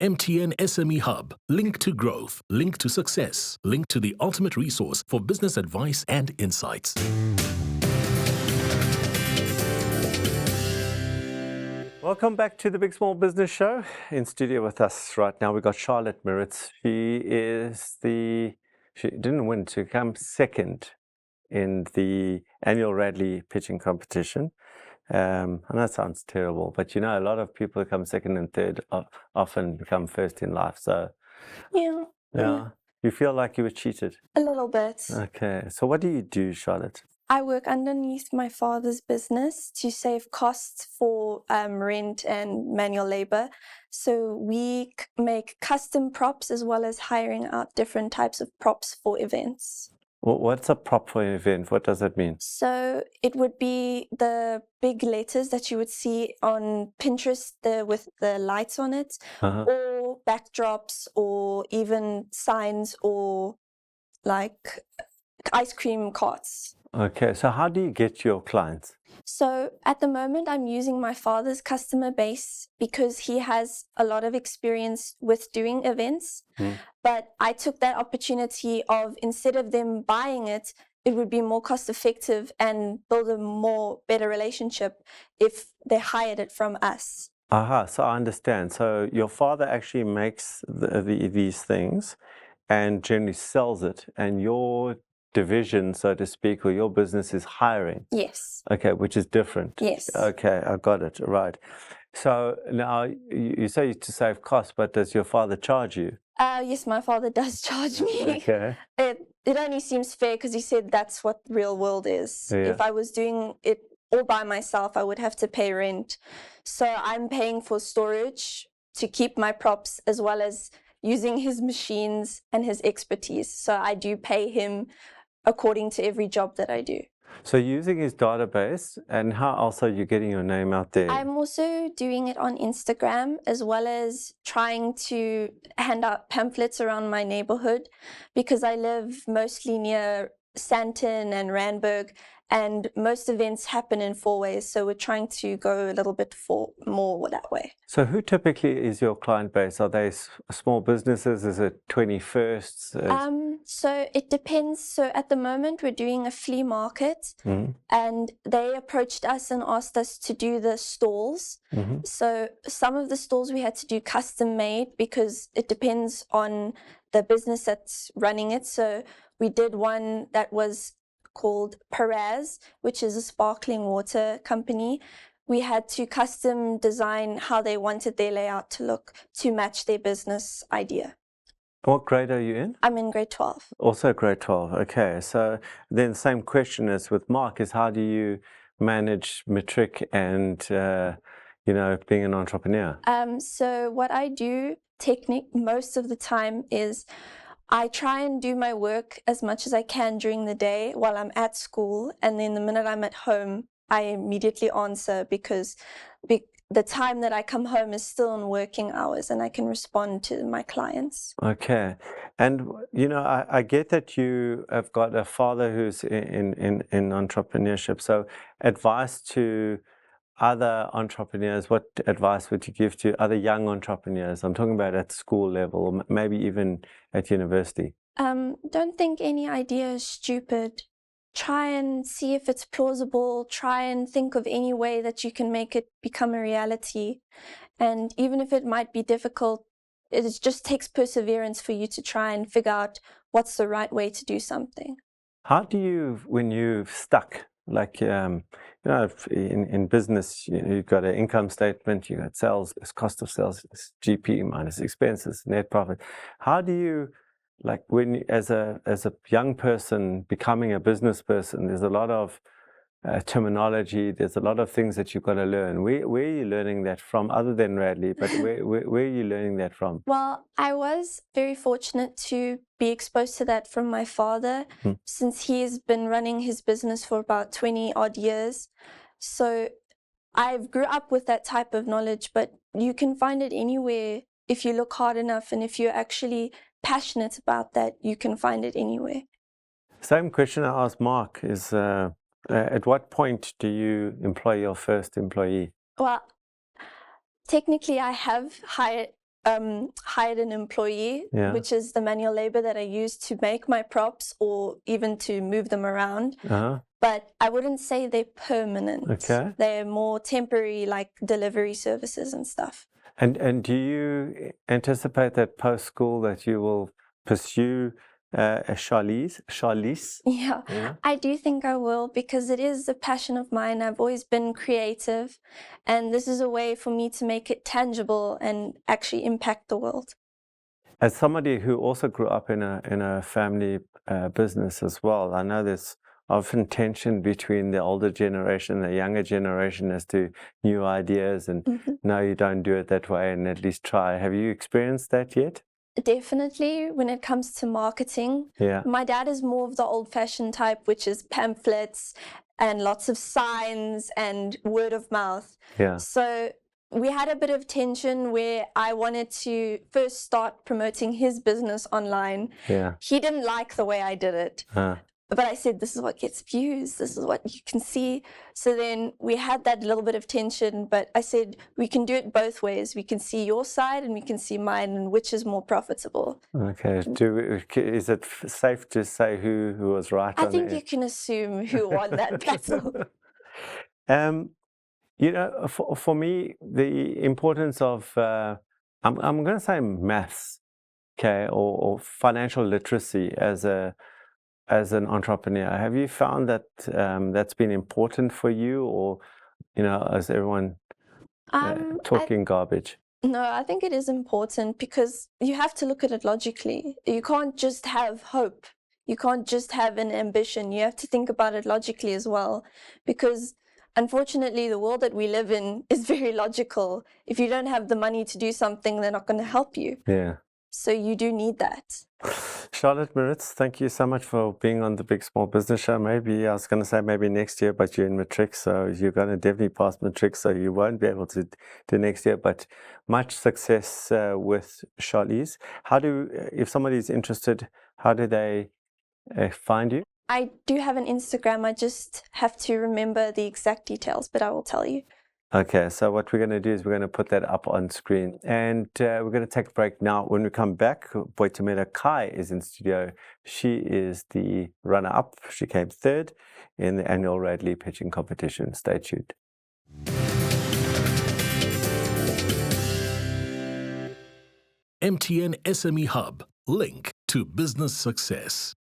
MTN SME Hub. Link to growth. Link to success. Link to the ultimate resource for business advice and insights. Welcome back to the Big Small Business Show. In studio with us right now, we've got Charlotte Maritz. She didn't win, to come second in the annual Radley Pitching Competition. And that sounds terrible, but you know, a lot of people who come second and third often become first in life. So, yeah. You feel like you were cheated? A little bit. Okay. So what do you do, Charlotte? I work underneath my father's business to save costs for rent and manual labor. So we make custom props as well as hiring out different types of props for events. What's a prop for an event? What does that mean? So it would be the big letters that you would see on Pinterest with the lights on it, or backdrops, or even signs, or like ice cream carts. Okay, so how do you get your clients? So at the moment, I'm using my father's customer base because he has a lot of experience with doing events. But I took that opportunity of, instead of them buying it, it would be more cost effective and build a better relationship if they hired it from us. So I understand. So your father actually makes these things and generally sells it, and your division, so to speak, or your business is hiring. Yes. Okay, which is different. Yes. Okay, I got it. Right. So now you say to save costs, but does your father charge you? Yes, my father does charge me. Okay. It only seems fair because he said that's what the real world is. Yeah. If I was doing it all by myself, I would have to pay rent. So I'm paying for storage to keep my props as well as using his machines and his expertise. So I do pay him according to every job that I do. So using his database, and how else are you getting your name out there? I'm also doing it on Instagram, as well as trying to hand out pamphlets around my neighborhood, because I live mostly near Sandton and Randburg, and most events happen in 4 ways, so we're trying to go a little bit more that way. So who typically is your client base? Are they small businesses? Is it 21st? So it depends. So at the moment we're doing a flea market, and they approached us and asked us to do the stalls. So some of the stalls we had to do custom made because it depends on the business that's running it. So we did one that was called Peraz, which is a sparkling water company. We had to custom design how they wanted their layout to look to match their business idea. What grade are you in? I'm in grade 12. Also grade 12. Okay. So then same question as with Mark is, how do you manage matric and, being an entrepreneur? So what I do most of the time is I try and do my work as much as I can during the day while I'm at school, and then the minute I'm at home, I immediately answer because the time that I come home is still in working hours and I can respond to my clients. Okay. And, I get that you have got a father who's in entrepreneurship. So advice to other entrepreneurs, what advice would you give to other young entrepreneurs? I'm talking about at school level, or maybe even at university. Don't think any idea is stupid. Try and see if it's plausible. Try and think of any way that you can make it become a reality. And even if it might be difficult, it just takes perseverance for you to try and figure out what's the right way to do something. How do you, when you're stuck, like, in business, you've got an income statement, you've got sales, it's cost of sales, it's GP minus expenses, net profit. How do you, like, when as a young person becoming a business person, there's a lot of terminology, there's a lot of things that you've got to learn. Where are you learning that from, other than Radley, but where are you learning that from? Well, I was very fortunate to be exposed to that from my father, since he has been running his business for about 20 odd years. So I've grew up with that type of knowledge, but you can find it anywhere if you look hard enough, and if you're actually passionate about that, you can find it anywhere. Same question I asked Mark is, at what point do you employ your first employee? Well, technically I have hired hired an employee, Yeah. which is the manual labor that I use to make my props or even to move them around. Uh-huh. But I wouldn't say they're permanent. Okay. They're more temporary, like delivery services and stuff. And do you anticipate that post-school that you will pursue a Charlease? Yeah, Yeah. I do think I will, because it is a passion of mine. I've always been creative, and this is a way for me to make it tangible and actually impact the world. As somebody who also grew up in a family business as well, I know there's often tension between the older generation and the younger generation as to new ideas, and no, you don't do it that way, and at least try. Have you experienced that yet? Definitely, when it comes to marketing. Yeah. My dad is more of the old-fashioned type, which is pamphlets and lots of signs and word of mouth. Yeah. So we had a bit of tension where I wanted to first start promoting his business online. Yeah. He didn't like the way I did it. But I said, this is what gets views. This is what you can see. So then we had that little bit of tension, but I said, we can do it both ways. We can see your side and we can see mine, and which is more profitable. Okay. Is it safe to say who was right? I think you can assume who won that battle. You know, for me, the importance of, I'm going to say maths, okay, or financial literacy as an entrepreneur. Have you found that that's been important for you, or, you know, as everyone talking garbage? No, I think it is important, because you have to look at it logically. You can't just have hope. You can't just have an ambition. You have to think about it logically as well, because unfortunately, the world that we live in is very logical. If you don't have the money to do something, they're not going to help you. Yeah. So you do need that. Charlotte Maritz, thank you so much for being on the Big Small Business Show. Maybe, I was going to say maybe next year, but you're in matric, so you're going to definitely pass matric, so you won't be able to do next year. But much success with Charlease. If somebody's interested, how do they find you? I do have an Instagram. I just have to remember the exact details, but I will tell you. Okay, so what we're going to do is we're going to put that up on screen, and we're going to take a break now. When we come back, Boitumelo Kai is in studio. She is the runner-up. She came third in the annual Radley Pitching Competition. Stay tuned. MTN SME Hub, link to business success.